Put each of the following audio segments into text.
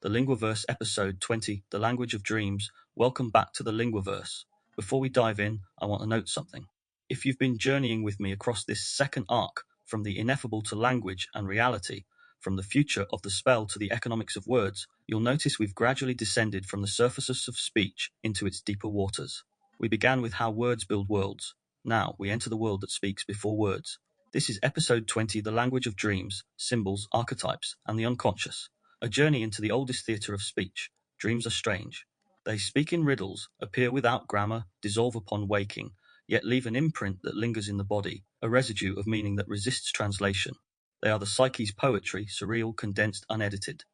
the Linguaverse episode 20, The Language of Dreams. Welcome back to the Linguaverse. Before we dive in, I want to note something. If you've been journeying with me across this second arc, from the ineffable to language and reality, from the future of the spell to the economics of words, you'll notice we've gradually descended from the surfaces of speech into its deeper waters. We began with how words build worlds. Now we enter the world that speaks before words. This is episode 20, The Language of Dreams, Symbols, Archetypes, and the Unconscious. A journey into the oldest theatre of speech. Dreams are strange. They speak in riddles, appear without grammar, dissolve upon waking, yet leave an imprint that lingers in the body, a residue of meaning that resists translation. They are the psyche's poetry, surreal, condensed, unedited.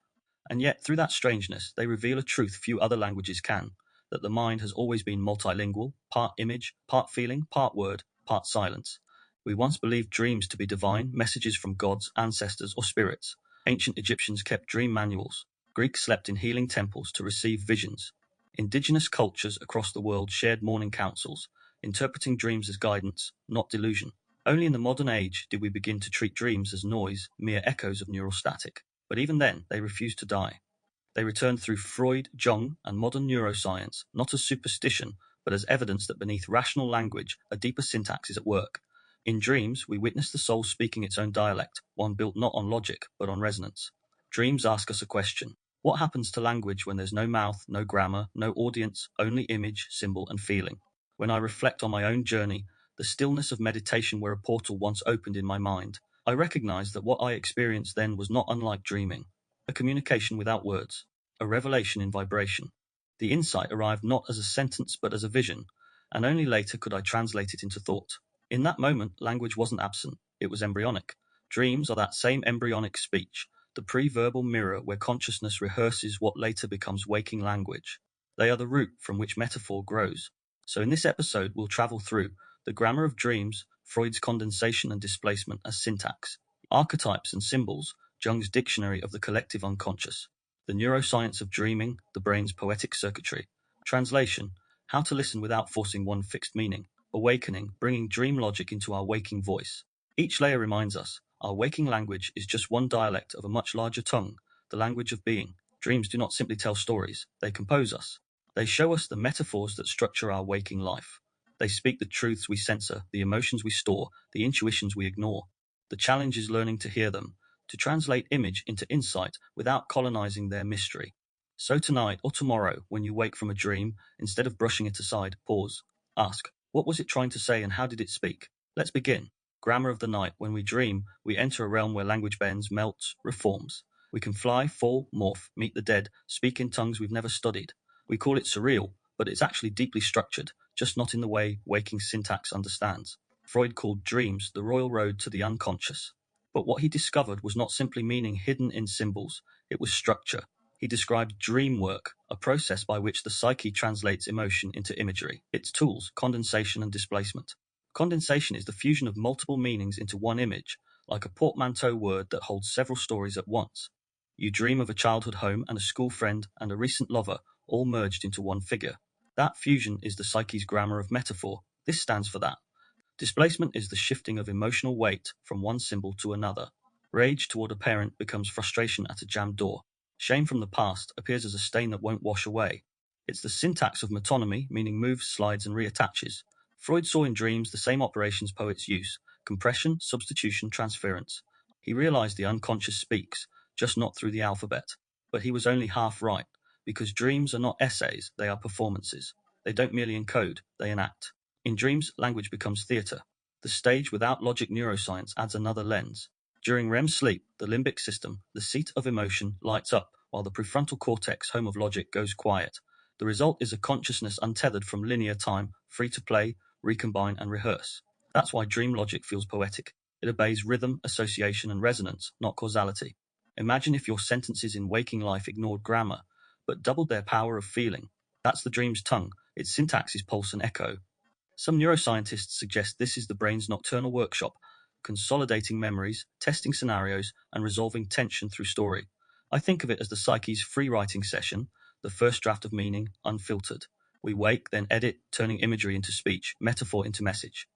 And yet, through that strangeness, they reveal a truth few other languages can, that the mind has always been multilingual, part image, part feeling, part word, part silence. We once believed dreams to be divine, messages from gods, ancestors, or spirits. Ancient Egyptians kept dream manuals. Greeks slept in healing temples to receive visions. Indigenous cultures across the world shared morning councils, interpreting dreams as guidance, not delusion. Only in the modern age did we begin to treat dreams as noise, mere echoes of neural static. But even then, they refused to die. They returned through Freud, Jung, and modern neuroscience, not as superstition, but as evidence that beneath rational language, a deeper syntax is at work. In dreams, we witness the soul speaking its own dialect, one built not on logic, but on resonance. Dreams ask us a question. What happens to language when there's no mouth, no grammar, no audience, only image, symbol, and feeling? When I reflect on my own journey, the stillness of meditation where a portal once opened in my mind, I recognize that what I experienced then was not unlike dreaming. A communication without words, a revelation in vibration. The insight arrived not as a sentence but as a vision, and only later could I translate it into thought. In that moment, language wasn't absent, it was embryonic. Dreams are that same embryonic speech, the pre-verbal mirror where consciousness rehearses what later becomes waking language. They are the root from which metaphor grows. So in this episode, we'll travel through the grammar of dreams, Freud's condensation and displacement as syntax, archetypes and symbols, Jung's dictionary of the collective unconscious, the neuroscience of dreaming, the brain's poetic circuitry, translation, how to listen without forcing one fixed meaning, awakening, bringing dream logic into our waking voice. Each layer reminds us, our waking language is just one dialect of a much larger tongue, the language of being. Dreams do not simply tell stories, they compose us. They show us the metaphors that structure our waking life. They speak the truths we censor, the emotions we store, the intuitions we ignore. The challenge is learning to hear them, to translate image into insight without colonizing their mystery. So tonight or tomorrow, when you wake from a dream, instead of brushing it aside, pause. Ask, what was it trying to say and how did it speak? Let's begin. Grammar of the night. When we dream, we enter a realm where language bends, melts, reforms. We can fly, fall, morph, meet the dead, speak in tongues we've never studied. We call it surreal, but it's actually deeply structured, just not in the way waking syntax understands. Freud called dreams the royal road to the unconscious. But what he discovered was not simply meaning hidden in symbols, it was structure. He described dream work, a process by which the psyche translates emotion into imagery. Its tools, condensation and displacement. Condensation is the fusion of multiple meanings into one image, like a portmanteau word that holds several stories at once. You dream of a childhood home and a school friend and a recent lover, all merged into one figure. That fusion is the psyche's grammar of metaphor. This stands for that. Displacement is the shifting of emotional weight from one symbol to another. Rage toward a parent becomes frustration at a jammed door. Shame from the past appears as a stain that won't wash away. It's the syntax of metonymy, meaning moves, slides, and reattaches. Freud saw in dreams the same operations poets use: compression, substitution, transference. He realized the unconscious speaks, just not through the alphabet. But he was only half right, because dreams are not essays, they are performances. They don't merely encode, they enact. In dreams, language becomes theatre. The stage without logic neuroscience adds another lens. During REM sleep, the limbic system, the seat of emotion, lights up, while the prefrontal cortex, home of logic, goes quiet. The result is a consciousness untethered from linear time, free to play, recombine, and rehearse. That's why dream logic feels poetic. It obeys rhythm, association, and resonance, not causality. Imagine if your sentences in waking life ignored grammar, but doubled their power of feeling. That's the dream's tongue. Its syntax is pulse and echo. Some neuroscientists suggest this is the brain's nocturnal workshop, consolidating memories, testing scenarios, and resolving tension through story. I think of it as the psyche's free writing session, the first draft of meaning, unfiltered. We wake, then edit, turning imagery into speech, metaphor into message.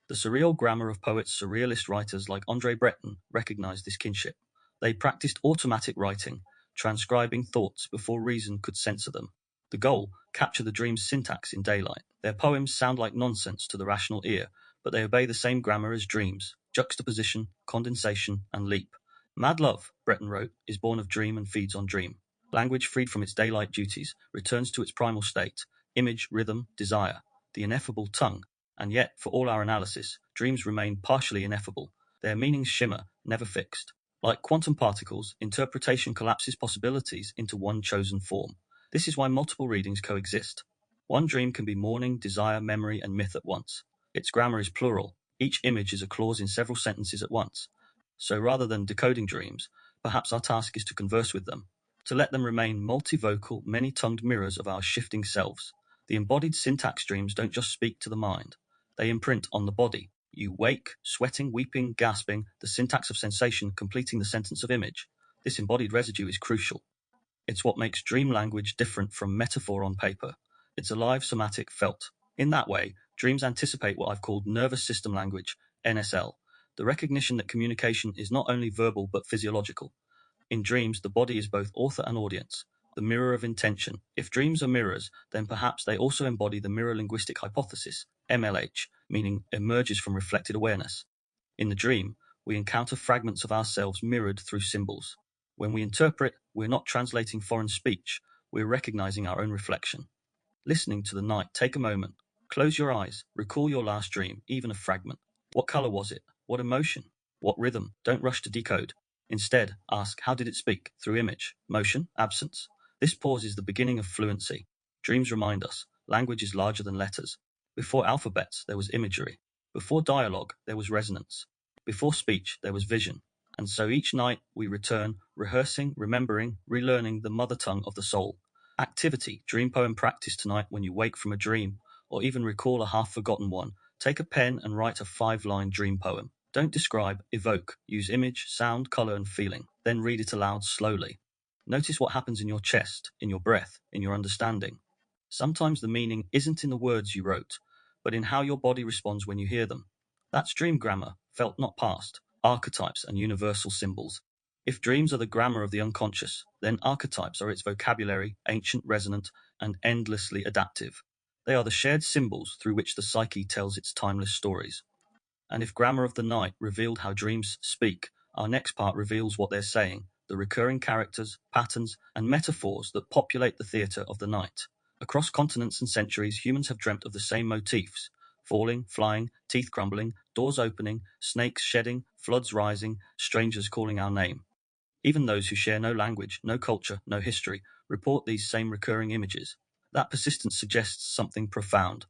The surreal grammar of poets, surrealist writers like Andre Breton, recognized this kinship. They practiced automatic writing, transcribing thoughts before reason could censor them. The goal, capture the dream's syntax in daylight. Their poems sound like nonsense to the rational ear, but they obey the same grammar as dreams: juxtaposition, condensation, and leap. Mad love, Breton wrote, is born of dream and feeds on dream. Language freed from its daylight duties returns to its primal state: image, rhythm, desire, the ineffable tongue. And yet, for all our analysis, dreams remain partially ineffable. Their meanings shimmer, never fixed. Like quantum particles, interpretation collapses possibilities into one chosen form. This is why multiple readings coexist. One dream can be morning, desire, memory, and myth at once. Its grammar is plural. Each image is a clause in several sentences at once. So rather than decoding dreams, perhaps our task is to converse with them, to let them remain multivocal, many-tongued mirrors of our shifting selves. The embodied syntax dreams don't just speak to the mind. They imprint on the body. You wake, sweating, weeping, gasping, the syntax of sensation completing the sentence of image. This embodied residue is crucial. It's what makes dream language different from metaphor on paper. It's alive, somatic, felt. In that way, dreams anticipate what I've called nervous system language, NSL, the recognition that communication is not only verbal but physiological. In dreams, the body is both author and audience, the mirror of intention. If dreams are mirrors, then perhaps they also embody the mirror-linguistic hypothesis, MLH, meaning emerges from reflected awareness. In the dream, we encounter fragments of ourselves mirrored through symbols. When we interpret, we're not translating foreign speech, we're recognizing our own reflection. Listening to the night, take a moment. Close your eyes, recall your last dream, even a fragment. What color was it? What emotion? What rhythm? Don't rush to decode. Instead, ask, how did it speak? Through image, motion, absence? This pause is the beginning of fluency. Dreams remind us, language is larger than letters. Before alphabets, there was imagery. Before dialogue, there was resonance. Before speech, there was vision. And so each night we return, rehearsing, remembering, relearning the mother tongue of the soul. Activity, dream poem practice tonight when you wake from a dream, or even recall a half-forgotten one. Take a pen and write a 5-line dream poem. Don't describe, evoke. Use image, sound, color, and feeling. Then read it aloud slowly. Notice what happens in your chest, in your breath, in your understanding. Sometimes the meaning isn't in the words you wrote, but in how your body responds when you hear them. That's dream grammar, felt not past, archetypes and universal symbols. If dreams are the grammar of the unconscious, then archetypes are its vocabulary, ancient, resonant, and endlessly adaptive. They are the shared symbols through which the psyche tells its timeless stories. And if grammar of the night revealed how dreams speak, our next part reveals what they're saying, the recurring characters, patterns, and metaphors that populate the theatre of the night. Across continents and centuries, humans have dreamt of the same motifs: falling, flying, teeth crumbling, doors opening, snakes shedding, floods rising, strangers calling our name. Even those who share no language, no culture, no history, report these same recurring images. That persistence suggests something profound.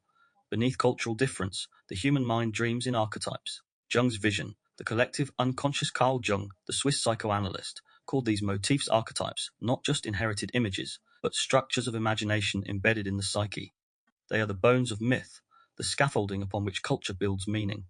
Beneath cultural difference, the human mind dreams in archetypes. Jung's vision, the collective unconscious. Carl Jung, the Swiss psychoanalyst, called these motifs archetypes, not just inherited images, but structures of imagination embedded in the psyche. They are the bones of myth, the scaffolding upon which culture builds meaning.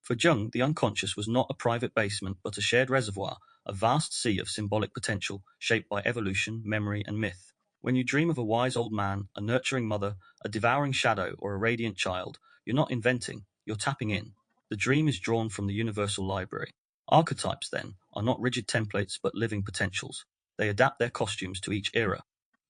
For Jung, the unconscious was not a private basement, but a shared reservoir, a vast sea of symbolic potential, shaped by evolution, memory, and myth. When you dream of a wise old man, a nurturing mother, a devouring shadow, or a radiant child, you're not inventing, you're tapping in. The dream is drawn from the universal library. Archetypes, then, are not rigid templates but living potentials. They adapt their costumes to each era.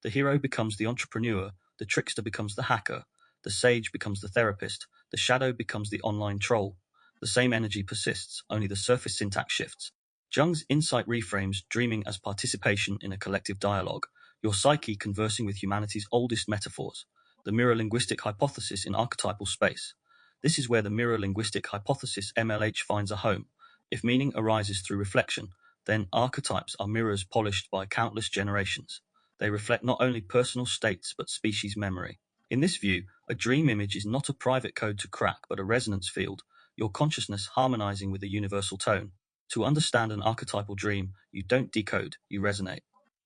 The hero becomes the entrepreneur, the trickster becomes the hacker, the sage becomes the therapist, the shadow becomes the online troll. The same energy persists, only the surface syntax shifts. Jung's insight reframes dreaming as participation in a collective dialogue, your psyche conversing with humanity's oldest metaphors, the mirror-linguistic hypothesis in archetypal space. This is where the mirror-linguistic hypothesis MLH finds a home. If meaning arises through reflection, then archetypes are mirrors polished by countless generations. They reflect not only personal states but species memory. In this view, a dream image is not a private code to crack but a resonance field, your consciousness harmonizing with a universal tone. To understand an archetypal dream, you don't decode, you resonate.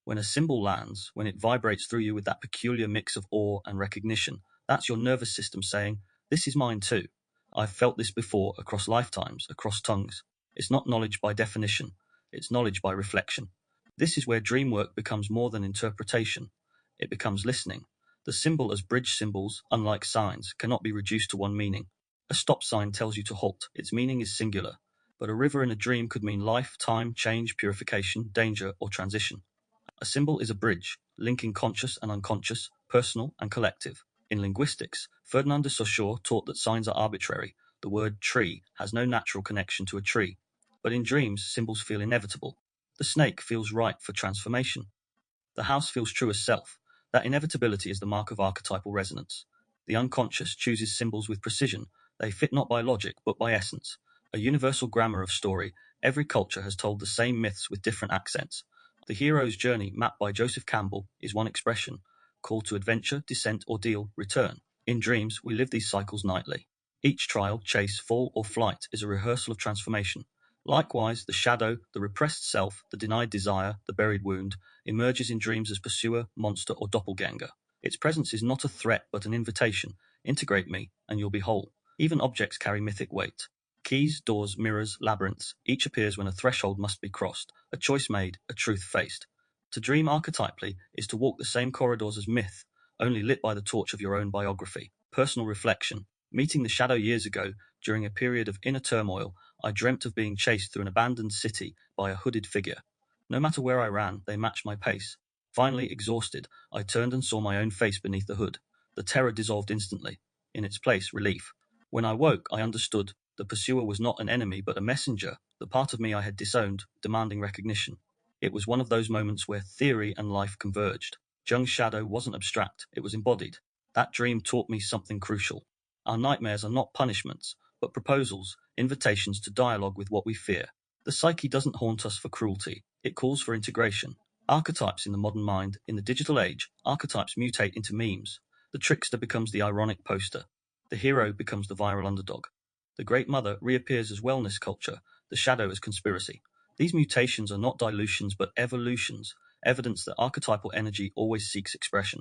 When a symbol lands, when it vibrates through you with that peculiar mix of awe and recognition, that's your nervous system saying, this is mine too. I've felt this before, across lifetimes, across tongues. It's not knowledge by definition, it's knowledge by reflection. This is where dream work becomes more than interpretation. It becomes listening. The symbol as bridge symbols, unlike signs, cannot be reduced to one meaning. A stop sign tells you to halt. Its meaning is singular. But a river in a dream could mean life, time, change, purification, danger, or transition. A symbol is a bridge, linking conscious and unconscious, personal and collective. In linguistics, Ferdinand de Saussure taught that signs are arbitrary. The word tree has no natural connection to a tree. But in dreams, symbols feel inevitable. The snake feels ripe for transformation. The house feels true as self. That inevitability is the mark of archetypal resonance. The unconscious chooses symbols with precision. They fit not by logic, but by essence. A universal grammar of story. Every culture has told the same myths with different accents. The hero's journey, mapped by Joseph Campbell, is one expression. Call to adventure, descent, ordeal, return. In dreams, we live these cycles nightly. Each trial, chase, fall, or flight is a rehearsal of transformation. Likewise, the shadow, the repressed self, the denied desire, the buried wound, emerges in dreams as pursuer, monster, or doppelganger. Its presence is not a threat but an invitation. Integrate me, and you'll be whole. Even objects carry mythic weight. Keys, doors, mirrors, labyrinths, each appears when a threshold must be crossed, a choice made, a truth faced. To dream archetypally is to walk the same corridors as myth, only lit by the torch of your own biography. Personal reflection. Meeting the shadow years ago, during a period of inner turmoil, I dreamt of being chased through an abandoned city by a hooded figure. No matter where I ran, they matched my pace. Finally, exhausted, I turned and saw my own face beneath the hood. The terror dissolved instantly. In its place, relief. When I woke, I understood. The pursuer was not an enemy, but a messenger, the part of me I had disowned, demanding recognition. It was one of those moments where theory and life converged. Jung's shadow wasn't abstract, it was embodied. That dream taught me something crucial. Our nightmares are not punishments, but proposals, invitations to dialogue with what we fear. The psyche doesn't haunt us for cruelty, it calls for integration. Archetypes in the modern mind, in the digital age, archetypes mutate into memes. The trickster becomes the ironic poster. The hero becomes the viral underdog. The Great Mother reappears as wellness culture, the shadow as conspiracy. These mutations are not dilutions but evolutions, evidence that archetypal energy always seeks expression.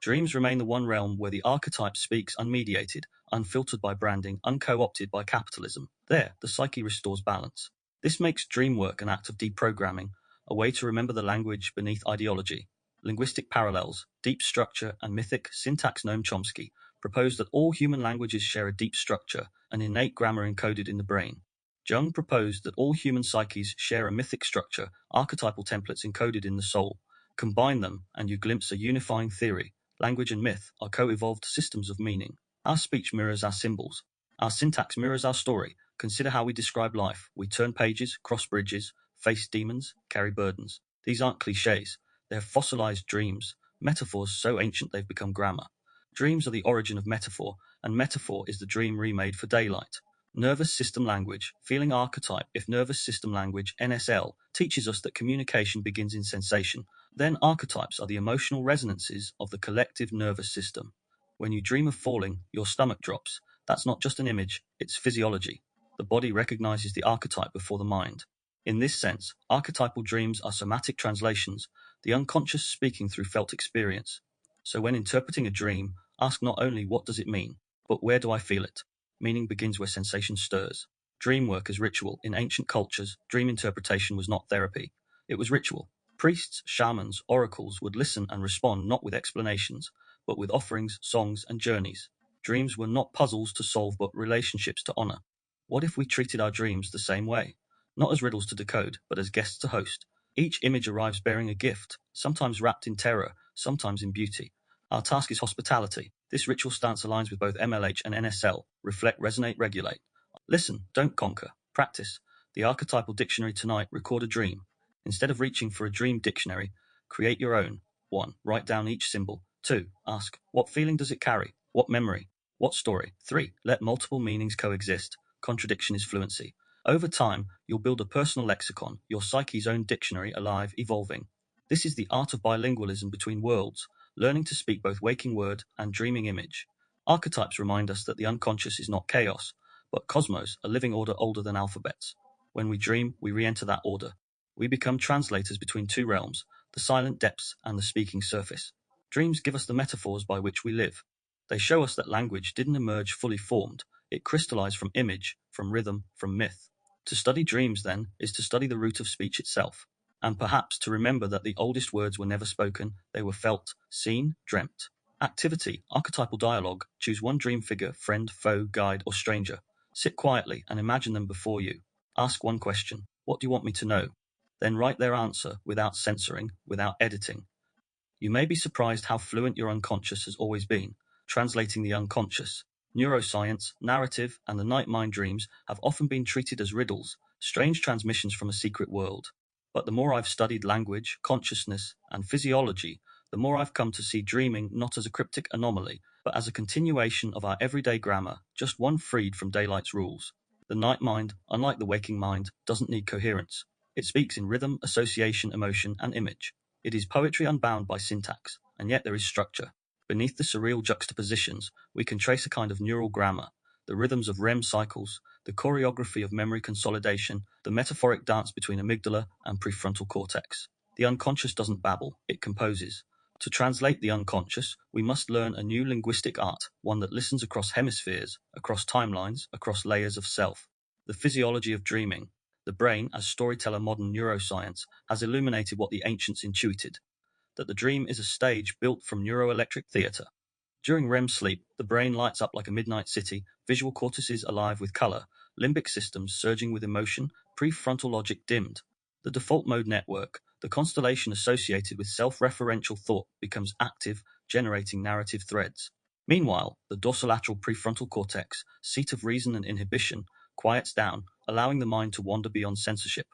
Dreams remain the one realm where the archetype speaks unmediated, unfiltered by branding, unco-opted by capitalism. There, the psyche restores balance. This makes dream work an act of deprogramming, a way to remember the language beneath ideology. Linguistic parallels, deep structure, and mythic syntax. Noam Chomsky proposed that all human languages share a deep structure, an innate grammar encoded in the brain. Jung proposed that all human psyches share a mythic structure, archetypal templates encoded in the soul. Combine them, and you glimpse a unifying theory. Language and myth are co-evolved systems of meaning. Our speech mirrors our symbols. Our syntax mirrors our story. Consider how we describe life. We turn pages, cross bridges, face demons, carry burdens. These aren't cliches. They're fossilized dreams, metaphors so ancient they've become grammar. Dreams are the origin of metaphor, and metaphor is the dream remade for daylight. Nervous system language, feeling archetype. If nervous system language, NSL, teaches us that communication begins in sensation, then archetypes are the emotional resonances of the collective nervous system. When you dream of falling, your stomach drops. That's not just an image, it's physiology. The body recognizes the archetype before the mind. In this sense, archetypal dreams are somatic translations, the unconscious speaking through felt experience. So when interpreting a dream, ask not only what does it mean, but where do I feel it? Meaning begins where sensation stirs. Dream work is ritual. In ancient cultures, dream interpretation was not therapy. It was ritual. Priests, shamans, oracles would listen and respond not with explanations, but with offerings, songs, and journeys. Dreams were not puzzles to solve, but relationships to honor. What if we treated our dreams the same way? Not as riddles to decode, but as guests to host. Each image arrives bearing a gift, sometimes wrapped in terror, sometimes in beauty. Our task is hospitality. This ritual stance aligns with both MLH and NSL, reflect, resonate, regulate. Listen, don't conquer. Practice. The archetypal dictionary tonight, record a dream. Instead of reaching for a dream dictionary, create your own. 1. Write down each symbol. 2. Ask, what feeling does it carry? What memory? What story? 3. Let multiple meanings coexist. Contradiction is fluency. Over time, you'll build a personal lexicon, your psyche's own dictionary, alive, evolving. This is the art of bilingualism between worlds, learning to speak both waking word and dreaming image. Archetypes remind us that the unconscious is not chaos, but cosmos, a living order older than alphabets. When we dream, we re-enter that order. We become translators between two realms, the silent depths and the speaking surface. Dreams give us the metaphors by which we live. They show us that language didn't emerge fully formed. It crystallized from image, from rhythm, from myth. To study dreams, then, is to study the root of speech itself, and perhaps to remember that the oldest words were never spoken, they were felt, seen, dreamt. Activity, archetypal dialogue. Choose one dream figure, friend, foe, guide, or stranger. Sit quietly and imagine them before you. Ask one question. What do you want me to know? then write their answer without censoring, without editing. You may be surprised how fluent your unconscious has always been, translating the unconscious. Neuroscience, narrative, and the night mind dreams have often been treated as riddles, strange transmissions from a secret world. But the more I've studied language, consciousness, and physiology, the more I've come to see dreaming not as a cryptic anomaly, but as a continuation of our everyday grammar, just one freed from daylight's rules. The night mind, unlike the waking mind, doesn't need coherence. It speaks in rhythm, association, emotion, and image. It is poetry unbound by syntax, and yet there is structure. Beneath the surreal juxtapositions, we can trace a kind of neural grammar, the rhythms of REM cycles, the choreography of memory consolidation, the metaphoric dance between amygdala and prefrontal cortex. The unconscious doesn't babble, it composes. To translate the unconscious, we must learn a new linguistic art, one that listens across hemispheres, across timelines, across layers of self. The physiology of dreaming. The brain, as storyteller modern neuroscience, has illuminated what the ancients intuited, that the dream is a stage built from neuroelectric theatre. During REM sleep, the brain lights up like a midnight city, visual cortices alive with color, limbic systems surging with emotion, prefrontal logic dimmed. The default mode network, the constellation associated with self-referential thought, becomes active, generating narrative threads. Meanwhile, the dorsolateral prefrontal cortex, seat of reason and inhibition, quiets down, allowing the mind to wander beyond censorship.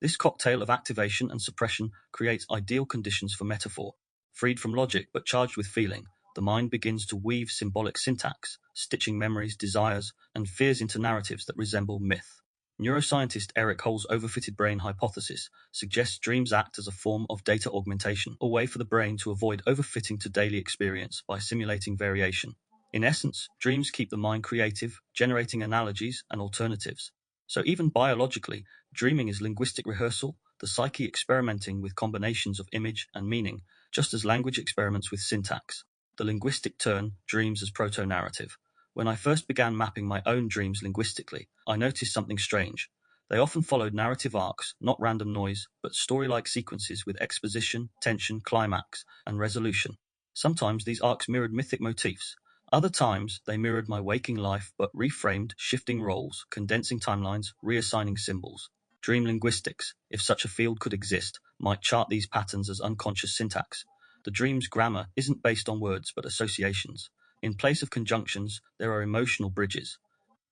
This cocktail of activation and suppression creates ideal conditions for metaphor. Freed from logic but charged with feeling, the mind begins to weave symbolic syntax, stitching memories, desires, and fears into narratives that resemble myth. Neuroscientist Eric Hol's overfitted brain hypothesis suggests dreams act as a form of data augmentation, a way for the brain to avoid overfitting to daily experience by simulating variation. In essence, dreams keep the mind creative, generating analogies and alternatives. So even biologically, dreaming is linguistic rehearsal, the psyche experimenting with combinations of image and meaning, just as language experiments with syntax. The linguistic turn, dreams as proto-narrative. When I first began mapping my own dreams linguistically, I noticed something strange. They often followed narrative arcs, not random noise, but story-like sequences with exposition, tension, climax, and resolution. Sometimes these arcs mirrored mythic motifs. Other times, they mirrored my waking life, but reframed, shifting roles, condensing timelines, reassigning symbols. Dream linguistics, if such a field could exist, might chart these patterns as unconscious syntax. The dream's grammar isn't based on words, but associations. In place of conjunctions, there are emotional bridges.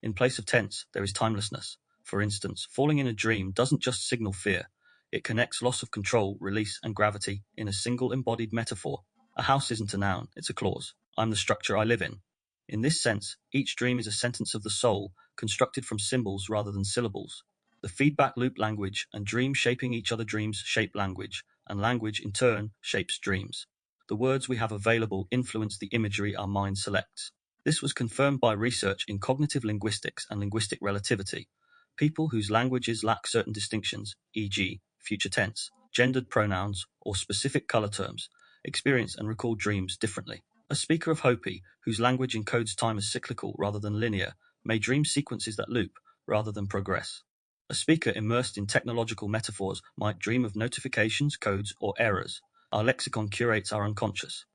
In place of tense, there is timelessness. For instance, falling in a dream doesn't just signal fear. It connects loss of control, release, and gravity in a single embodied metaphor. A house isn't a noun, it's a clause. I'm the structure I live in. In this sense, each dream is a sentence of the soul, constructed from symbols rather than syllables. The feedback loop language and dream shaping each other, dreams shape language, and language in turn shapes dreams. The words we have available influence the imagery our mind selects. This was confirmed by research in cognitive linguistics and linguistic relativity. People whose languages lack certain distinctions, e.g., future tense, gendered pronouns, or specific color terms, experience and recall dreams differently. A speaker of Hopi, whose language encodes time as cyclical rather than linear, may dream sequences that loop rather than progress. A speaker immersed in technological metaphors might dream of notifications, codes, or errors. Our lexicon curates our unconscious.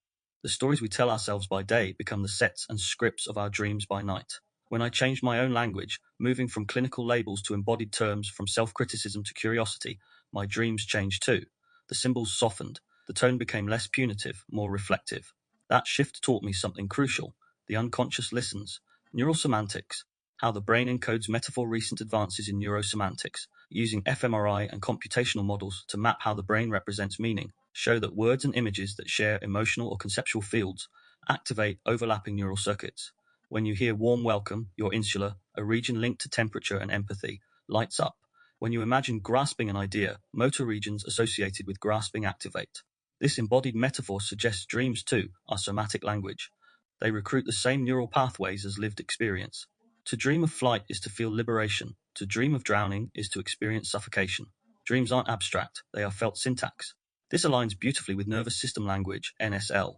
The stories we tell ourselves by day become the sets and scripts of our dreams by night. When I changed my own language, moving from clinical labels to embodied terms, from self-criticism to curiosity, my dreams changed too. The symbols softened. The tone became less punitive, more reflective. That shift taught me something crucial. The unconscious listens. Neural semantics. How the brain encodes metaphor. Recent advances in neurosemantics, using fMRI and computational models to map how the brain represents meaning, show that words and images that share emotional or conceptual fields activate overlapping neural circuits. When you hear warm welcome, your insula, a region linked to temperature and empathy, lights up. When you imagine grasping an idea, motor regions associated with grasping activate. This embodied metaphor suggests dreams too are somatic language. They recruit the same neural pathways as lived experience. To dream of flight is to feel liberation. To dream of drowning is to experience suffocation. Dreams aren't abstract, they are felt syntax. This aligns beautifully with nervous system language, NSL.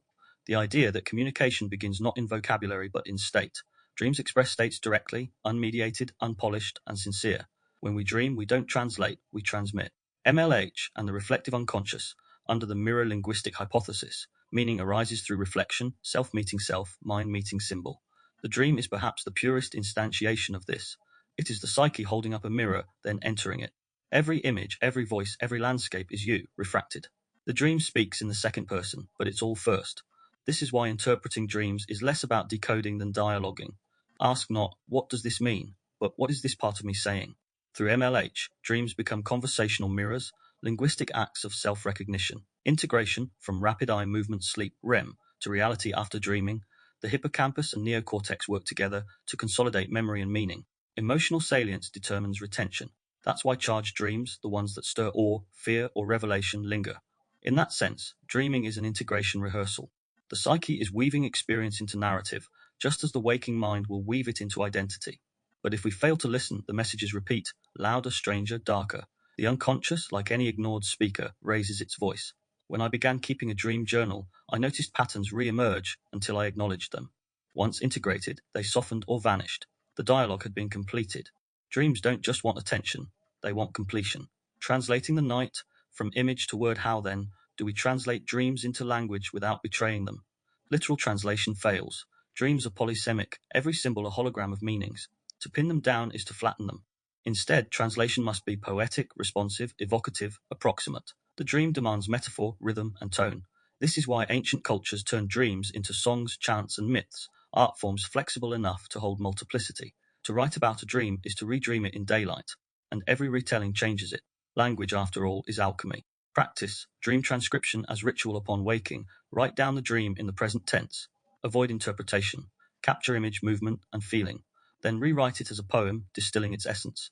The idea that communication begins not in vocabulary but in state. Dreams express states directly, unmediated, unpolished, and sincere. When we dream, we don't translate, we transmit. MLH and the reflective unconscious, under the Mirror-Linguistic Hypothesis, meaning arises through reflection, self meeting self, mind meeting symbol. The dream is perhaps the purest instantiation of this. It is the psyche holding up a mirror, then entering it. Every image, every voice, every landscape is you, refracted. The dream speaks in the second person, but it's all first. This is why interpreting dreams is less about decoding than dialoguing. Ask not, what does this mean, but what is this part of me saying? Through MLH, dreams become conversational mirrors, linguistic acts of self-recognition. Integration from rapid eye movement sleep REM to reality after dreaming, the hippocampus and neocortex work together to consolidate memory and meaning. Emotional salience determines retention. That's why charged dreams, the ones that stir awe, fear, or revelation, linger. In that sense, dreaming is an integration rehearsal. The psyche is weaving experience into narrative, just as the waking mind will weave it into identity. But if we fail to listen, the messages repeat, louder, stranger, darker. The unconscious, like any ignored speaker, raises its voice. When I began keeping a dream journal, I noticed patterns re-emerge until I acknowledged them. Once integrated, they softened or vanished. The dialogue had been completed. Dreams don't just want attention, they want completion. Translating the night from image to word. How then do we translate dreams into language without betraying them? Literal translation fails. Dreams are polysemic, every symbol a hologram of meanings. To pin them down is to flatten them. Instead, translation must be poetic, responsive, evocative, approximate. The dream demands metaphor, rhythm, and tone. This is why ancient cultures turned dreams into songs, chants, and myths, art forms flexible enough to hold multiplicity. To write about a dream is to redream it in daylight, and every retelling changes it. Language, after all, is alchemy. Practice dream transcription as ritual upon waking. Write down the dream in the present tense. Avoid interpretation. Capture image, movement, and feeling. Then rewrite it as a poem, distilling its essence.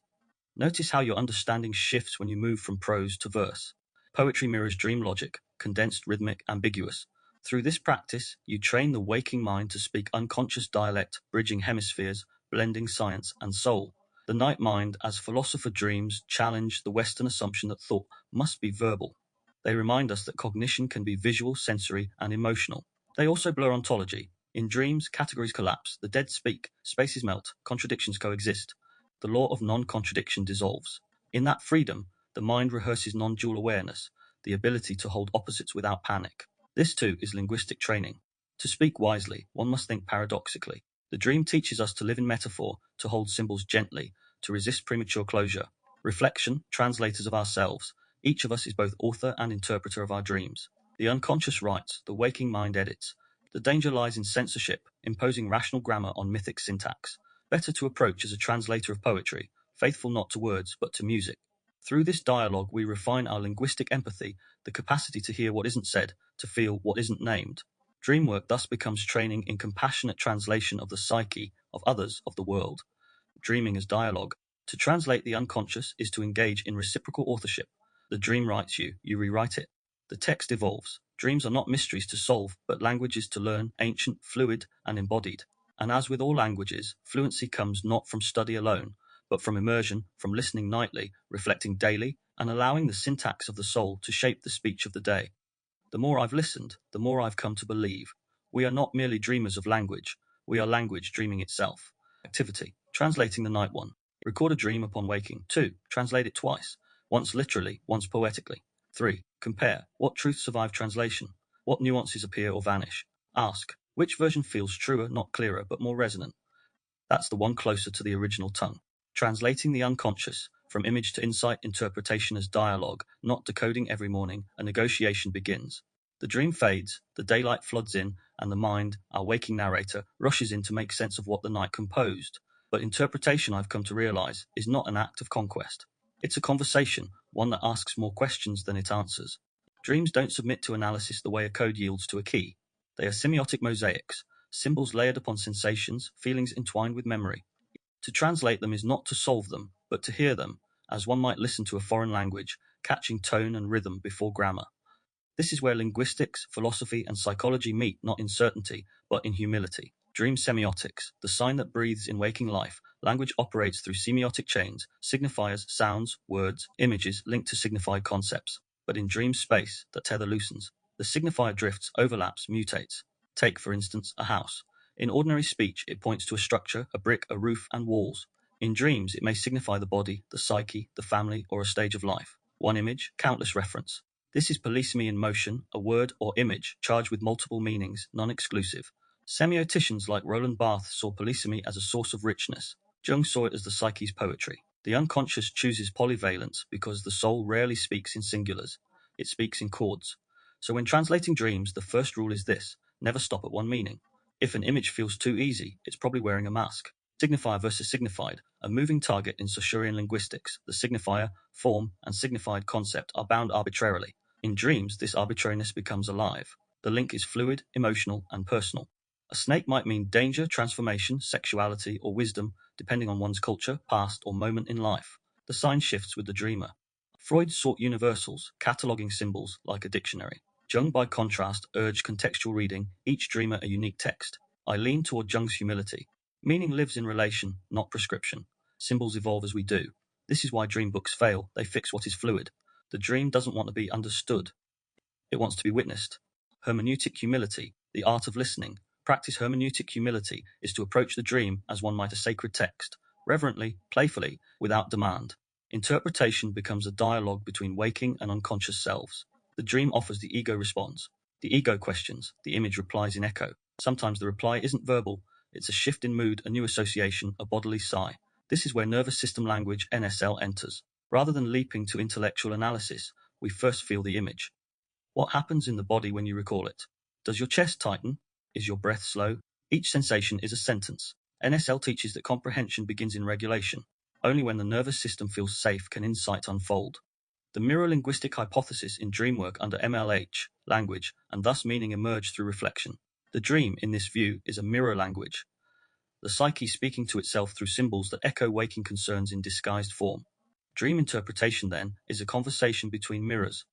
Notice how your understanding shifts when you move from prose to verse. Poetry mirrors dream logic, condensed, rhythmic, ambiguous. Through this practice, you train the waking mind to speak unconscious dialect, bridging hemispheres, blending science and soul. The night mind, as philosopher dreams, challenge the Western assumption that thought must be verbal. They remind us that cognition can be visual, sensory, and emotional. They also blur ontology. In dreams, categories collapse, the dead speak, spaces melt, contradictions coexist. The law of non-contradiction dissolves. In that freedom, the mind rehearses non-dual awareness, the ability to hold opposites without panic. This too is linguistic training. To speak wisely, one must think paradoxically. The dream teaches us to live in metaphor, to hold symbols gently, to resist premature closure. Reflection, translators of ourselves. Each of us is both author and interpreter of our dreams. The unconscious writes, the waking mind edits. The danger lies in censorship, imposing rational grammar on mythic syntax. Better to approach as a translator of poetry, faithful not to words but to music. Through this dialogue we refine our linguistic empathy, the capacity to hear what isn't said, to feel what isn't named. Dream work thus becomes training in compassionate translation of the psyche, of others, of the world. Dreaming as dialogue. To translate the unconscious is to engage in reciprocal authorship. The dream writes you, you rewrite it. The text evolves. Dreams are not mysteries to solve, but languages to learn, ancient, fluid, and embodied. And as with all languages, fluency comes not from study alone, but from immersion, from listening nightly, reflecting daily, and allowing the syntax of the soul to shape the speech of the day. The more I've listened, the more I've come to believe. We are not merely dreamers of language, we are language dreaming itself. Activity. Translating the night one. Record a dream upon waking. 2. Translate it twice. Once literally, once poetically. 3. Compare. What truths survive translation? What nuances appear or vanish? Ask. Which version feels truer, not clearer, but more resonant? That's the one closer to the original tongue. Translating the unconscious, from image to insight, interpretation as dialogue, not decoding every morning, a negotiation begins. The dream fades, the daylight floods in, and the mind, our waking narrator, rushes in to make sense of what the night composed. But interpretation, I've come to realize, is not an act of conquest. It's a conversation, one that asks more questions than it answers. Dreams don't submit to analysis the way a code yields to a key. They are semiotic mosaics, symbols layered upon sensations, feelings entwined with memory. To translate them is not to solve them, but to hear them, as one might listen to a foreign language, catching tone and rhythm before grammar. This is where linguistics, philosophy, and psychology meet, not in certainty, but in humility. Dream semiotics, the sign that breathes in waking life. Language operates through semiotic chains, signifiers, sounds, words, images linked to signified concepts. But in dream space, that tether loosens. The signifier drifts, overlaps, mutates. Take, for instance, a house. In ordinary speech, it points to a structure, a brick, a roof, and walls. In dreams, it may signify the body, the psyche, the family, or a stage of life. One image, countless reference. This is polysemy in motion, a word or image charged with multiple meanings, non-exclusive. Semioticians like Roland Barthes saw polysemy as a source of richness. Jung saw it as the psyche's poetry. The unconscious chooses polyvalence because the soul rarely speaks in singulars, it speaks in chords. So when translating dreams, the first rule is this: never stop at one meaning. If an image feels too easy, it's probably wearing a mask. Signifier versus signified, a moving target in Saussurean linguistics. The signifier, form, and signified concept are bound arbitrarily. In dreams, this arbitrariness becomes alive. The link is fluid, emotional, and personal. A snake might mean danger, transformation, sexuality, or wisdom, depending on one's culture, past, or moment in life. The sign shifts with the dreamer. Freud sought universals, cataloguing symbols like a dictionary. Jung, by contrast, urged contextual reading, each dreamer a unique text. I lean toward Jung's humility. Meaning lives in relation, not prescription. Symbols evolve as we do. This is why dream books fail. They fix what is fluid. The dream doesn't want to be understood. It wants to be witnessed. Hermeneutic humility, the art of listening. Practice hermeneutic humility is to approach the dream as one might a sacred text, reverently, playfully, without demand. Interpretation becomes a dialogue between waking and unconscious selves. The dream offers, the ego responds. The ego questions, the image replies in echo. Sometimes the reply isn't verbal, it's a shift in mood, a new association, a bodily sigh. This is where nervous system language, NSL, enters. Rather than leaping to intellectual analysis, we first feel the image. What happens in the body when you recall it? Does your chest tighten? Is your breath slow? Each sensation is a sentence. NSL teaches that comprehension begins in regulation. Only when the nervous system feels safe can insight unfold. The mirror-linguistic hypothesis in dream work under MLH, language, and thus meaning emerge through reflection. The dream, in this view, is a mirror language. The psyche speaking to itself through symbols that echo waking concerns in disguised form. Dream interpretation, then, is a conversation between mirrors.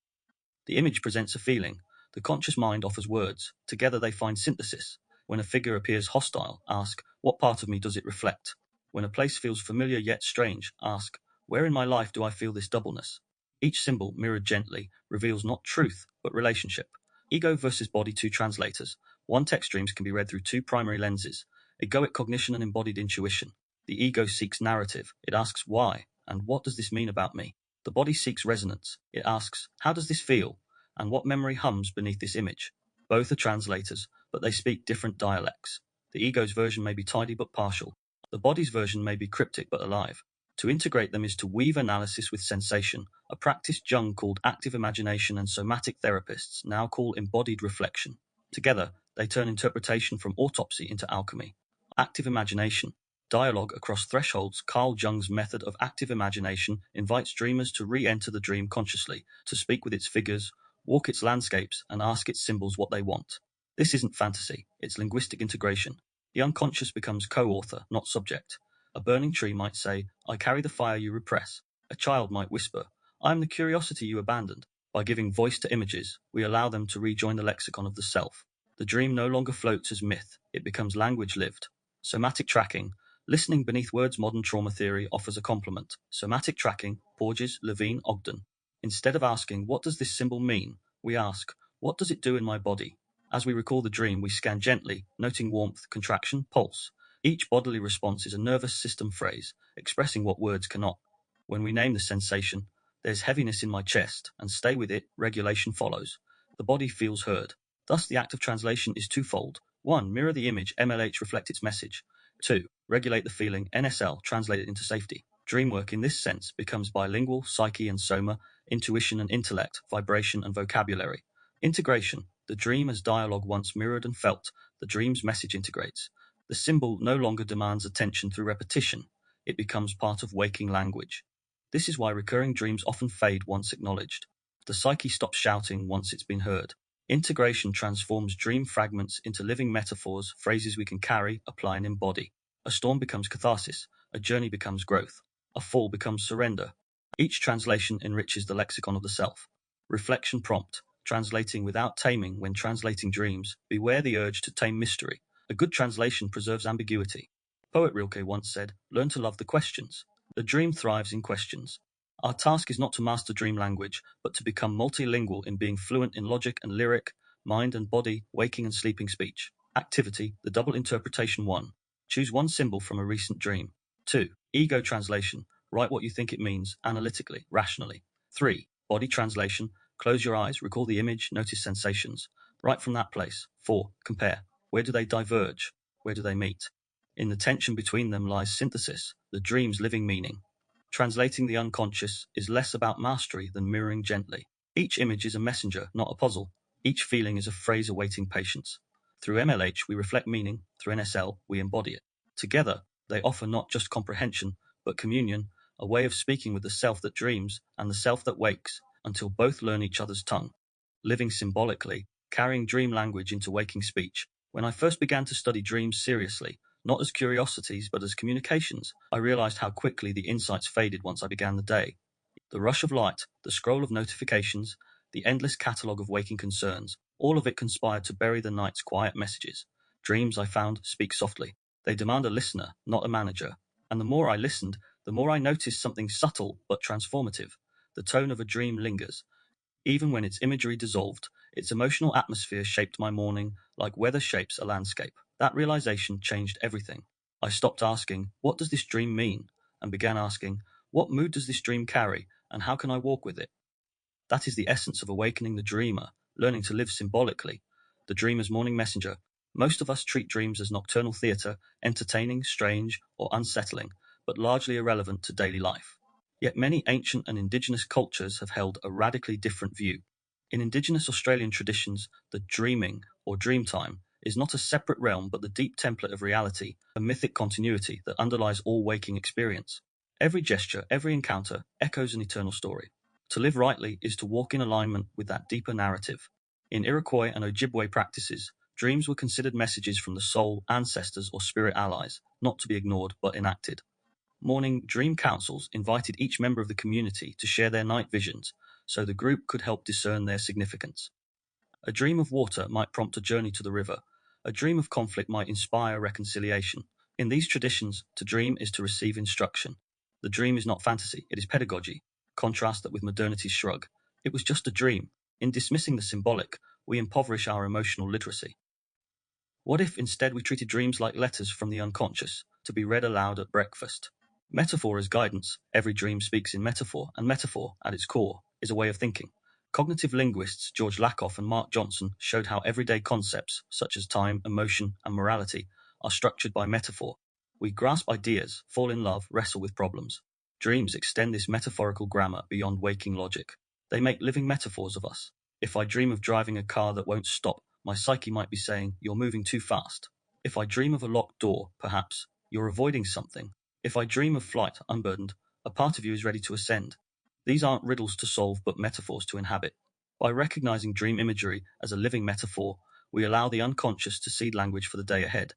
The image presents a feeling. The conscious mind offers words. Together they find synthesis. When a figure appears hostile, ask, what part of me does it reflect? When a place feels familiar yet strange, ask, where in my life do I feel this doubleness? Each symbol, mirrored gently, reveals not truth, but relationship. Ego versus body, two translators. One text dreams can be read through two primary lenses: egoic cognition and embodied intuition. The ego seeks narrative. It asks why, and what does this mean about me? The body seeks resonance. It asks, how does this feel? And what memory hums beneath this image? Both are translators, but they speak different dialects. The ego's version may be tidy but partial. The body's version may be cryptic but alive. To integrate them is to weave analysis with sensation, a practice Jung called active imagination and somatic therapists now call embodied reflection. Together, they turn interpretation from autopsy into alchemy. Active imagination. Dialogue across thresholds. Carl Jung's method of active imagination invites dreamers to re-enter the dream consciously, to speak with its figures, walk its landscapes, and ask its symbols what they want. This isn't fantasy, it's linguistic integration. The unconscious becomes co-author, not subject. A burning tree might say, I carry the fire you repress. A child might whisper, I am the curiosity you abandoned. By giving voice to images, we allow them to rejoin the lexicon of the self. The dream no longer floats as myth, it becomes language lived. Somatic tracking. Listening beneath words. Modern trauma theory offers a complement. Somatic tracking, Porges, Levine, Ogden. Instead of asking, what does this symbol mean? We ask, what does it do in my body? As we recall the dream, we scan gently, noting warmth, contraction, pulse. Each bodily response is a nervous system phrase, expressing what words cannot. When we name the sensation, there's heaviness in my chest, and stay with it, regulation follows. The body feels heard. Thus the act of translation is twofold. 1. Mirror the image, MLH reflect its message. 2. Regulate the feeling, NSL translate it into safety. Dream work in this sense becomes bilingual, psyche and soma, intuition and intellect, vibration and vocabulary. Integration. The dream as dialogue once mirrored and felt, the dream's message integrates. The symbol no longer demands attention through repetition. It becomes part of waking language. This is why recurring dreams often fade once acknowledged. The psyche stops shouting once it's been heard. Integration transforms dream fragments into living metaphors, phrases we can carry, apply and embody. A storm becomes catharsis, a journey becomes growth, a fall becomes surrender. Each translation enriches the lexicon of the self. Reflection prompt, translating without taming. When translating dreams, beware the urge to tame mystery. A good translation preserves ambiguity. Poet Rilke once said, learn to love the questions. The dream thrives in questions. Our task is not to master dream language, but to become multilingual in being fluent in logic and lyric, mind and body, waking and sleeping speech. Activity, the double interpretation. 1. Choose one symbol from a recent dream. 2. Ego translation, write what you think it means, analytically, rationally. 3. Body translation, close your eyes, recall the image, notice sensations. Write from that place. 4. Compare. Where do they diverge? Where do they meet? In the tension between them lies synthesis, the dream's living meaning. Translating the unconscious is less about mastery than mirroring gently. Each image is a messenger, not a puzzle. Each feeling is a phrase awaiting patience. Through MLH, we reflect meaning. Through NSL, we embody it. Together, they offer not just comprehension, but communion, a way of speaking with the self that dreams and the self that wakes, until both learn each other's tongue. Living symbolically, carrying dream language into waking speech. When I first began to study dreams seriously, not as curiosities but as communications, I realized how quickly the insights faded once I began the day. The rush of light, the scroll of notifications, the endless catalogue of waking concerns, all of it conspired to bury the night's quiet messages. Dreams, I found, speak softly. They demand a listener, not a manager. And the more I listened, the more I noticed something subtle but transformative. The tone of a dream lingers. Even when its imagery dissolved, its emotional atmosphere shaped my morning like weather shapes a landscape. That realization changed everything. I stopped asking, what does this dream mean? And began asking, what mood does this dream carry, and how can I walk with it? That is the essence of awakening the dreamer, learning to live symbolically. The dreamer's morning messenger. Most of us treat dreams as nocturnal theatre, entertaining, strange, or unsettling, but largely irrelevant to daily life. Yet many ancient and indigenous cultures have held a radically different view. In indigenous Australian traditions, the dreaming, or dream time, is not a separate realm but the deep template of reality, a mythic continuity that underlies all waking experience. Every gesture, every encounter, echoes an eternal story. To live rightly is to walk in alignment with that deeper narrative. In Iroquois and Ojibwe practices, dreams were considered messages from the soul, ancestors, or spirit allies, not to be ignored but enacted. Morning dream councils invited each member of the community to share their night visions, so the group could help discern their significance. A dream of water might prompt a journey to the river. A dream of conflict might inspire reconciliation. In these traditions, to dream is to receive instruction. The dream is not fantasy, it is pedagogy. Contrast that with modernity's shrug. It was just a dream. In dismissing the symbolic, we impoverish our emotional literacy. What if instead we treated dreams like letters from the unconscious, to be read aloud at breakfast? Metaphor as guidance. Every dream speaks in metaphor, and metaphor, at its core, is a way of thinking. Cognitive linguists George Lakoff and Mark Johnson showed how everyday concepts, such as time, emotion, and morality, are structured by metaphor. We grasp ideas, fall in love, wrestle with problems. Dreams extend this metaphorical grammar beyond waking logic. They make living metaphors of us. If I dream of driving a car that won't stop, my psyche might be saying, you're moving too fast. If I dream of a locked door, perhaps, you're avoiding something. If I dream of flight, unburdened, a part of you is ready to ascend. These aren't riddles to solve, but metaphors to inhabit. By recognizing dream imagery as a living metaphor, we allow the unconscious to seed language for the day ahead.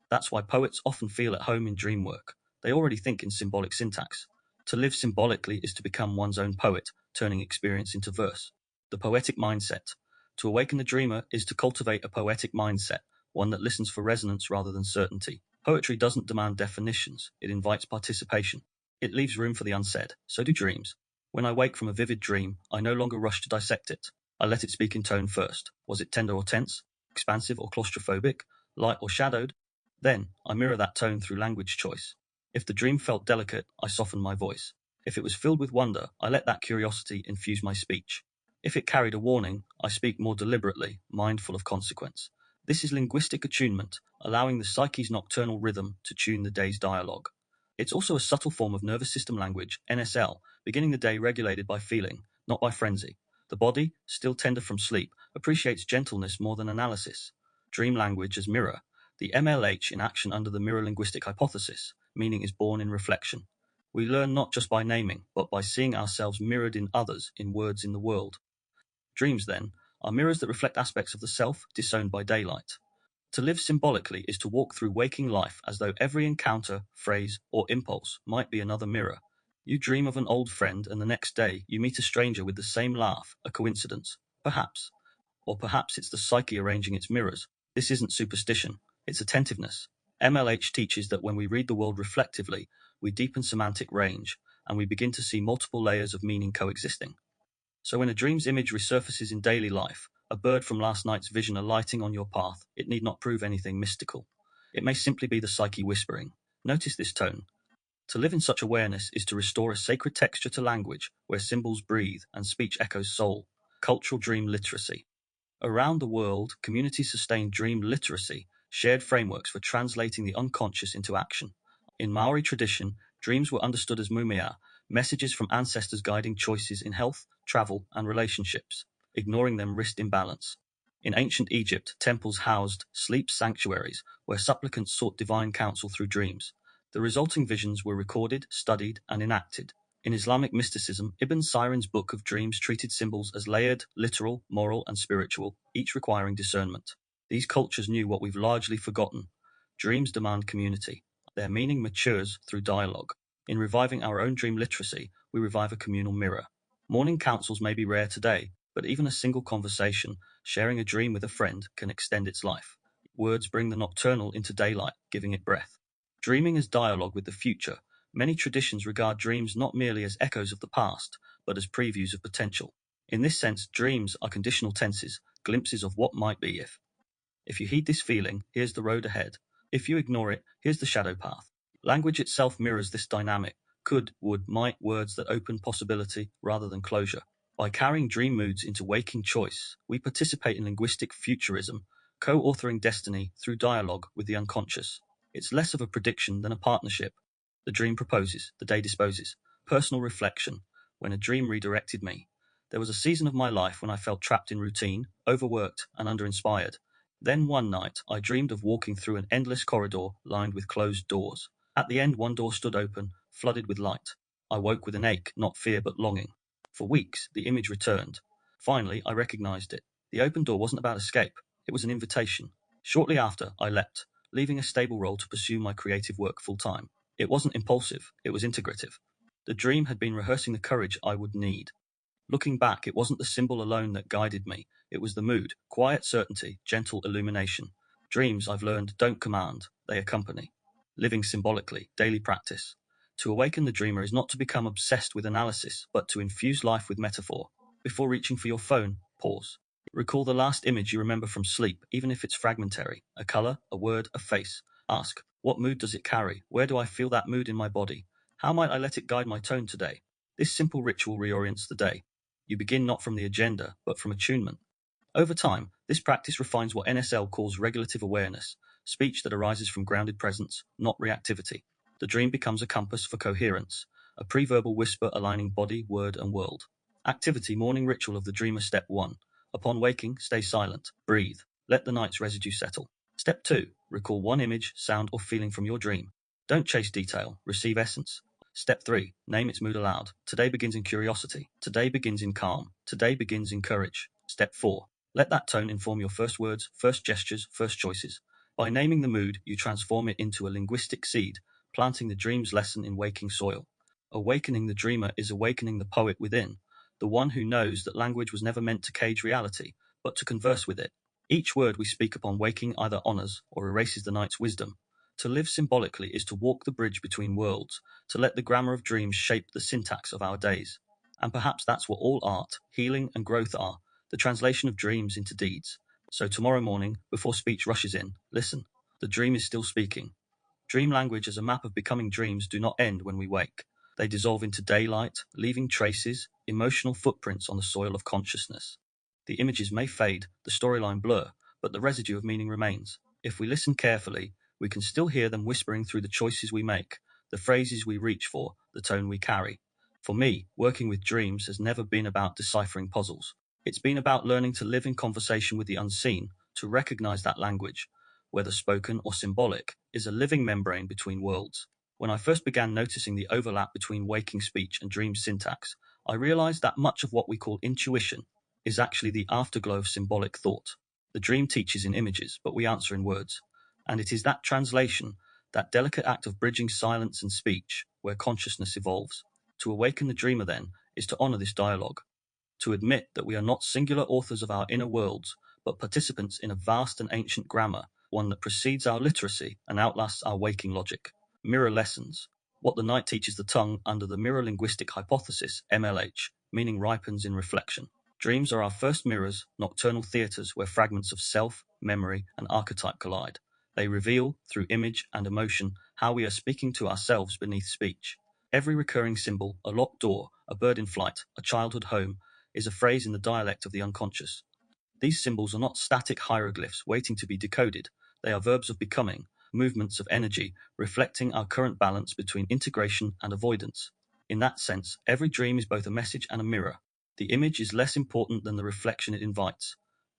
That's why poets often feel at home in dream work. They already think in symbolic syntax. To live symbolically is to become one's own poet, turning experience into verse. The poetic mindset. To awaken the dreamer is to cultivate a poetic mindset, one that listens for resonance rather than certainty. Poetry doesn't demand definitions, it invites participation. It leaves room for the unsaid, so do dreams. When I wake from a vivid dream, I no longer rush to dissect it. I let it speak in tone first. Was it tender or tense? Expansive or claustrophobic? Light or shadowed? Then, I mirror that tone through language choice. If the dream felt delicate, I soften my voice. If it was filled with wonder, I let that curiosity infuse my speech. If it carried a warning, I speak more deliberately, mindful of consequence. This is linguistic attunement, allowing the psyche's nocturnal rhythm to tune the day's dialogue. It's also a subtle form of nervous system language, NSL, beginning the day regulated by feeling, not by frenzy. The body, still tender from sleep, appreciates gentleness more than analysis. Dream language as mirror. The MLH in action under the Mirror-Linguistic Hypothesis. Meaning is born in reflection. We learn not just by naming, but by seeing ourselves mirrored in others, in words in the world. Dreams, then, are mirrors that reflect aspects of the self disowned by daylight. To live symbolically is to walk through waking life as though every encounter, phrase, or impulse might be another mirror. You dream of an old friend and the next day you meet a stranger with the same laugh, a coincidence, perhaps. Or perhaps it's the psyche arranging its mirrors. This isn't superstition, it's attentiveness. MLH teaches that when we read the world reflectively, we deepen semantic range, and we begin to see multiple layers of meaning coexisting. So when a dream's image resurfaces in daily life, a bird from last night's vision alighting on your path, it need not prove anything mystical. It may simply be the psyche whispering. Notice this tone. To live in such awareness is to restore a sacred texture to language, where symbols breathe and speech echoes soul. Cultural dream literacy. Around the world, communities sustain dream literacy, shared frameworks for translating the unconscious into action. In Maori tradition, dreams were understood as mumia, messages from ancestors guiding choices in health, travel, and relationships. Ignoring them risked imbalance. In ancient Egypt, temples housed sleep sanctuaries where supplicants sought divine counsel through dreams. The resulting visions were recorded, studied, and enacted. In Islamic mysticism, Ibn Sirin's Book of Dreams treated symbols as layered, literal, moral, and spiritual, each requiring discernment. These cultures knew what we've largely forgotten. Dreams demand community. Their meaning matures through dialogue. In reviving our own dream literacy, we revive a communal mirror. Morning counsels may be rare today, but even a single conversation, sharing a dream with a friend, can extend its life. Words bring the nocturnal into daylight, giving it breath. Dreaming as dialogue with the future. Many traditions regard dreams not merely as echoes of the past, but as previews of potential. In this sense, dreams are conditional tenses, glimpses of what might be if. If you heed this feeling, here's the road ahead. If you ignore it, here's the shadow path. Language itself mirrors this dynamic. Could, would, might, words that open possibility rather than closure. By carrying dream moods into waking choice, we participate in linguistic futurism, co-authoring destiny through dialogue with the unconscious. It's less of a prediction than a partnership. The dream proposes, the day disposes. Personal reflection. When a dream redirected me. There was a season of my life when I felt trapped in routine, overworked, and underinspired. Then one night, I dreamed of walking through an endless corridor lined with closed doors. At the end, one door stood open, flooded with light. I woke with an ache, not fear but longing. For weeks, the image returned. Finally, I recognized it. The open door wasn't about escape. It was an invitation. Shortly after, I leapt, leaving a stable role to pursue my creative work full-time. It wasn't impulsive, it was integrative. The dream had been rehearsing the courage I would need. Looking back, it wasn't the symbol alone that guided me. It was the mood, quiet certainty, gentle illumination. Dreams, I've learned, don't command, they accompany. Living symbolically, daily practice. To awaken the dreamer is not to become obsessed with analysis, but to infuse life with metaphor. Before reaching for your phone, pause. Recall the last image you remember from sleep, even if it's fragmentary. A color, a word, a face. Ask, what mood does it carry? Where do I feel that mood in my body? How might I let it guide my tone today? This simple ritual reorients the day. You begin not from the agenda, but from attunement. Over time, this practice refines what NSL calls regulative awareness, speech that arises from grounded presence, not reactivity. The dream becomes a compass for coherence, a preverbal whisper aligning body, word, and world. Activity, morning ritual of the dreamer. Step 1. Upon waking, stay silent, breathe, let the night's residue settle. Step 2. Recall one image, sound, or feeling from your dream. Don't chase detail, receive essence. Step 3. Name its mood aloud. Today begins in curiosity. Today begins in calm. Today begins in courage. Step 4. Let that tone inform your first words, first gestures, first choices. By naming the mood, you transform it into a linguistic seed, planting the dream's lesson in waking soil. Awakening the dreamer is awakening the poet within, the one who knows that language was never meant to cage reality, but to converse with it. Each word we speak upon waking either honors or erases the night's wisdom. To live symbolically is to walk the bridge between worlds, to let the grammar of dreams shape the syntax of our days. And perhaps that's what all art, healing, and growth are, the translation of dreams into deeds. So tomorrow morning, before speech rushes in, listen. The dream is still speaking. Dream language as a map of becoming dreams do not end when we wake. They dissolve into daylight, leaving traces, emotional footprints on the soil of consciousness. The images may fade, the storyline blur, but the residue of meaning remains. If we listen carefully, we can still hear them whispering through the choices we make, the phrases we reach for, the tone we carry. For me, working with dreams has never been about deciphering puzzles. It's been about learning to live in conversation with the unseen, to recognize that language, whether spoken or symbolic, is a living membrane between worlds. When I first began noticing the overlap between waking speech and dream syntax, I realized that much of what we call intuition is actually the afterglow of symbolic thought. The dream teaches in images, but we answer in words. And it is that translation, that delicate act of bridging silence and speech, where consciousness evolves. To awaken the dreamer, then, is to honor this dialogue, to admit that we are not singular authors of our inner worlds, but participants in a vast and ancient grammar, one that precedes our literacy and outlasts our waking logic. Mirror lessons. What the night teaches the tongue under the Mirror-Linguistic Hypothesis, MLH, meaning ripens in reflection. Dreams are our first mirrors, nocturnal theatres where fragments of self, memory, and archetype collide. They reveal, through image and emotion, how we are speaking to ourselves beneath speech. Every recurring symbol, a locked door, a bird in flight, a childhood home, is a phrase in the dialect of the unconscious. These symbols are not static hieroglyphs waiting to be decoded. They are verbs of becoming, movements of energy, reflecting our current balance between integration and avoidance. In that sense, every dream is both a message and a mirror. The image is less important than the reflection it invites.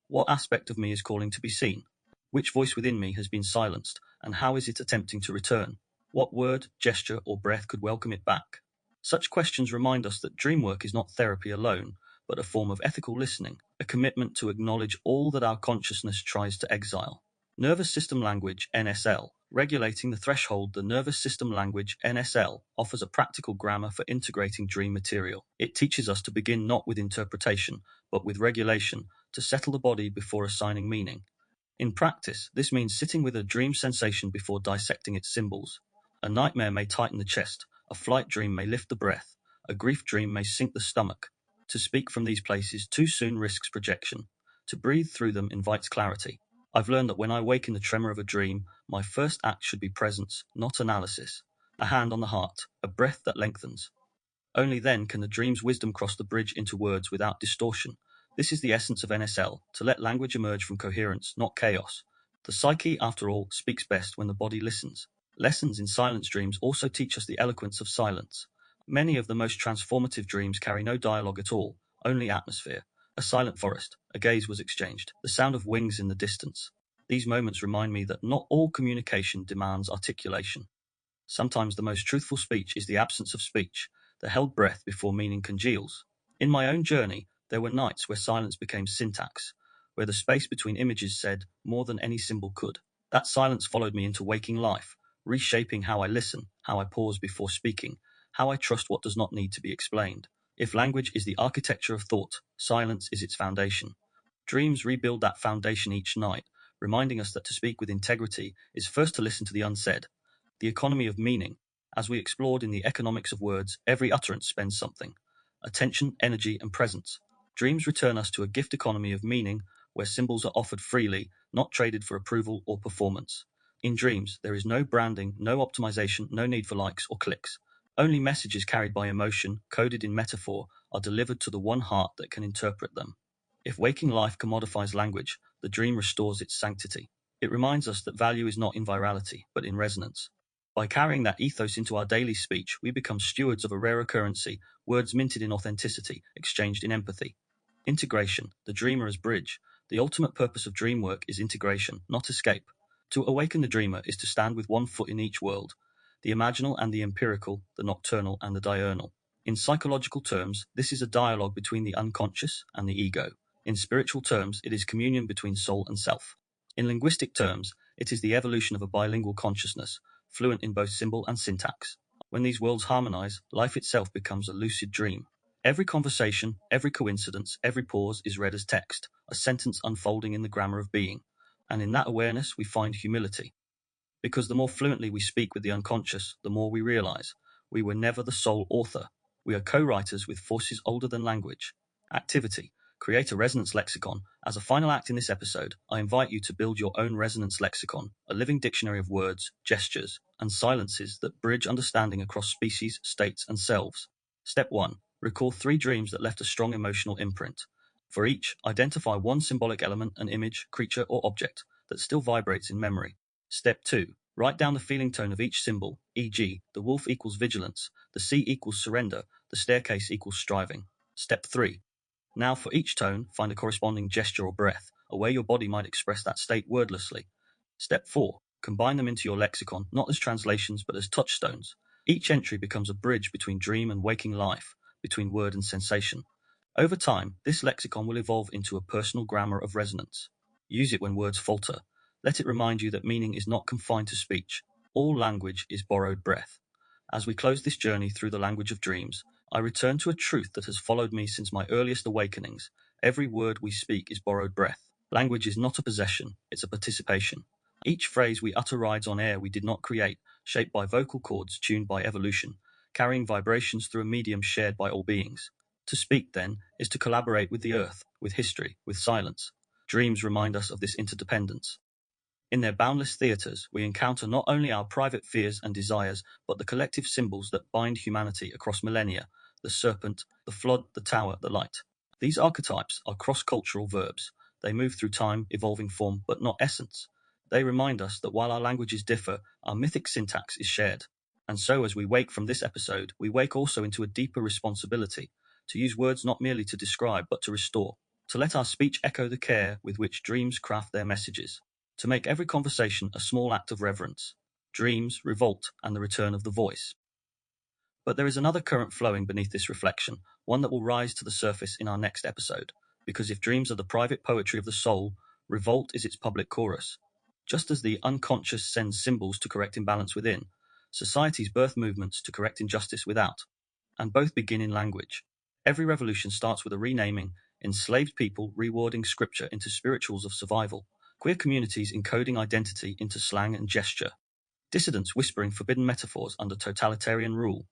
What aspect of me is calling to be seen? Which voice within me has been silenced, and how is it attempting to return? What word, gesture, or breath could welcome it back? Such questions remind us that dream work is not therapy alone, but a form of ethical listening, a commitment to acknowledge all that our consciousness tries to exile. Nervous system language, NSL. Regulating the threshold, the nervous system language, NSL, offers a practical grammar for integrating dream material. It teaches us to begin not with interpretation, but with regulation, to settle the body before assigning meaning. In practice, this means sitting with a dream sensation before dissecting its symbols. A nightmare may tighten the chest, a flight dream may lift the breath, a grief dream may sink the stomach. To speak from these places too soon risks projection. To breathe through them invites clarity. I've learned that when I wake in the tremor of a dream, my first act should be presence, not analysis. A hand on the heart, a breath that lengthens. Only then can the dream's wisdom cross the bridge into words without distortion. This is the essence of NSL, to let language emerge from coherence, not chaos. The psyche, after all, speaks best when the body listens. Lessons in silence dreams also teach us the eloquence of silence. Many of the most transformative dreams carry no dialogue at all, only atmosphere. A silent forest, a gaze was exchanged, the sound of wings in the distance. These moments remind me that not all communication demands articulation. Sometimes the most truthful speech is the absence of speech, the held breath before meaning congeals. In my own journey, there were nights where silence became syntax, where the space between images said more than any symbol could. That silence followed me into waking life, reshaping how I listen, how I pause before speaking, how I trust what does not need to be explained. If language is the architecture of thought, silence is its foundation. Dreams rebuild that foundation each night, reminding us that to speak with integrity is first to listen to the unsaid. The economy of meaning. As we explored in the economics of words, every utterance spends something. Attention, energy, and presence. Dreams return us to a gift economy of meaning, where symbols are offered freely, not traded for approval or performance. In dreams, there is no branding, no optimization, no need for likes or clicks. Only messages carried by emotion, coded in metaphor, are delivered to the one heart that can interpret them. If waking life commodifies language, the dream restores its sanctity. It reminds us that value is not in virality, but in resonance. By carrying that ethos into our daily speech, we become stewards of a rarer currency, words minted in authenticity, exchanged in empathy. Integration, the dreamer as bridge. The ultimate purpose of dream work is integration, not escape. To awaken the dreamer is to stand with one foot in each world, the imaginal and the empirical, the nocturnal and the diurnal. In psychological terms, this is a dialogue between the unconscious and the ego. In spiritual terms, it is communion between soul and self. In linguistic terms, it is the evolution of a bilingual consciousness, fluent in both symbol and syntax. When these worlds harmonize, life itself becomes a lucid dream. Every conversation, every coincidence, every pause is read as text, a sentence unfolding in the grammar of being. And in that awareness, we find humility. Because the more fluently we speak with the unconscious, the more we realize we were never the sole author. We are co-writers with forces older than language. Activity. Create a resonance lexicon. As a final act in this episode, I invite you to build your own resonance lexicon, a living dictionary of words, gestures, and silences that bridge understanding across species, states, and selves. Step 1. Recall 3 dreams that left a strong emotional imprint. For each, identify one symbolic element, an image, creature, or object that still vibrates in memory. Step 2. Write down the feeling tone of each symbol, e.g., the wolf equals vigilance, the sea equals surrender, the staircase equals striving. Step 3. Now for each tone, find a corresponding gesture or breath, a way your body might express that state wordlessly. Step 4. Combine them into your lexicon, not as translations but as touchstones. Each entry becomes a bridge between dream and waking life, between word and sensation. Over time, this lexicon will evolve into a personal grammar of resonance. Use it when words falter. Let it remind you that meaning is not confined to speech. All language is borrowed breath. As we close this journey through the language of dreams, I return to a truth that has followed me since my earliest awakenings. Every word we speak is borrowed breath. Language is not a possession, it's a participation. Each phrase we utter rides on air we did not create, shaped by vocal cords tuned by evolution, carrying vibrations through a medium shared by all beings. To speak, then, is to collaborate with the earth, with history, with silence. Dreams remind us of this interdependence. In their boundless theatres, we encounter not only our private fears and desires, but the collective symbols that bind humanity across millennia, the serpent, the flood, the tower, the light. These archetypes are cross-cultural verbs. They move through time, evolving form, but not essence. They remind us that while our languages differ, our mythic syntax is shared. And so as we wake from this episode, we wake also into a deeper responsibility to use words not merely to describe but to restore, to let our speech echo the care with which dreams craft their messages, to make every conversation a small act of reverence, dreams, revolt, and the return of the voice. But there is another current flowing beneath this reflection, one that will rise to the surface in our next episode, because if dreams are the private poetry of the soul, revolt is its public chorus. Just as the unconscious sends symbols to correct imbalance within, societies birth movements to correct injustice without, and both begin in language. Every revolution starts with a renaming, enslaved people rewording scripture into spirituals of survival, queer communities encoding identity into slang and gesture, dissidents whispering forbidden metaphors under totalitarian rule,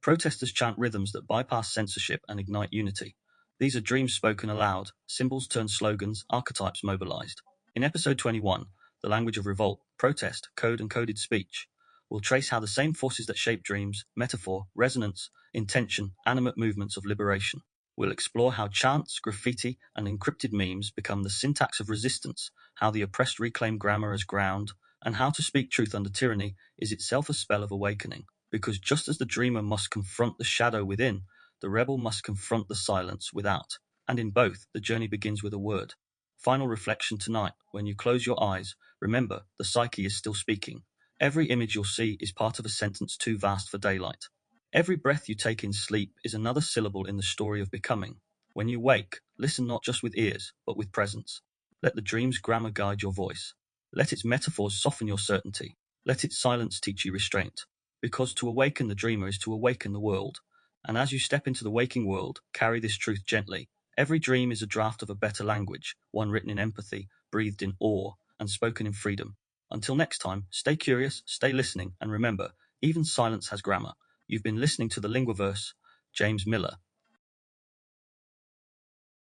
protesters chant rhythms that bypass censorship and ignite unity. These are dreams spoken aloud, symbols turned slogans, archetypes mobilized. In episode 21, The Language of Revolt, Protest, Code and Coded Speech, we'll trace how the same forces that shape dreams, metaphor, resonance, intention, animate movements of liberation. We'll explore how chants, graffiti, and encrypted memes become the syntax of resistance, how the oppressed reclaim grammar as ground, and how to speak truth under tyranny is itself a spell of awakening. Because just as the dreamer must confront the shadow within, the rebel must confront the silence without. And in both, the journey begins with a word. Final reflection tonight. When you close your eyes, remember, the psyche is still speaking. Every image you'll see is part of a sentence too vast for daylight. Every breath you take in sleep is another syllable in the story of becoming. When you wake, listen not just with ears, but with presence. Let the dream's grammar guide your voice. Let its metaphors soften your certainty. Let its silence teach you restraint. Because to awaken the dreamer is to awaken the world. And as you step into the waking world, carry this truth gently. Every dream is a draft of a better language, one written in empathy, breathed in awe, and spoken in freedom. Until next time, stay curious, stay listening, and remember, even silence has grammar. You've been listening to the Linguaverse, James Miller.